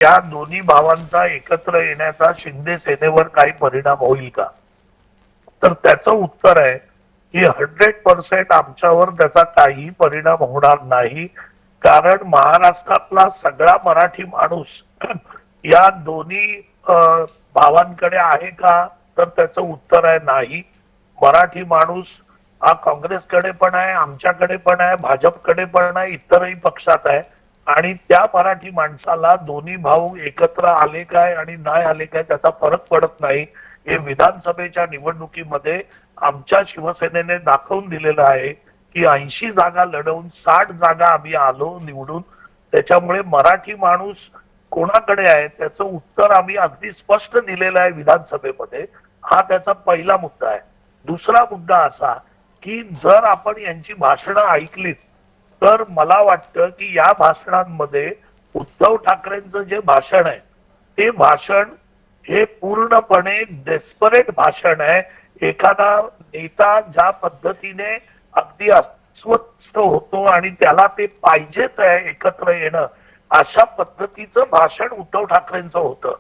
या दोन्ही भावांचा एकत्र येण्याचा शिंदे सेनेवर काही परिणाम होईल का? तर त्याचं उत्तर आहे की 100% आमच्यावर त्याचा काही परिणाम होणार नाही. कारण महाराष्ट्रातला सगळा मराठी माणूस या दोन्ही भावांकडे आहे का? तर त्याचं उत्तर आहे नाही. मराठी माणूस हा काँग्रेसकडे पण आहे, आमच्याकडे पण आहे, भाजपकडे पण आहे, इतरही पक्षात आहे. आणि त्या मराठी माणसाला दोन्ही भाऊ एकत्र आले काय आणि नाही आले काय त्याचा फरक पडत नाही. हे विधानसभेच्या निवडणुकीमध्ये आमच्या शिवसेनेने दाखवून दिलेलं आहे की 80 जागा लढवून 60 जागा आम्ही आलो निवडून. त्याच्यामुळे मराठी माणूस कोणाकडे आहे त्याचं उत्तर आम्ही अगदी स्पष्ट दिलेलं आहे विधानसभेमध्ये. हा त्याचा पहिला मुद्दा आहे. दुसरा मुद्दा असा की जर आपण यांची भाषणं ऐकलीत तर मला वाटतं की या भाषणांमध्ये उद्धव ठाकरेंचं जे भाषण आहे ते भाषण हे पूर्णपणे डेस्परेट भाषण आहे. एखादा नेता ज्या पद्धतीने अगदी अस्वस्थ होतो आणि त्याला ते पाहिजेच आहे एकत्र येणं, अशा पद्धतीचं भाषण उद्धव ठाकरेंचं होतं.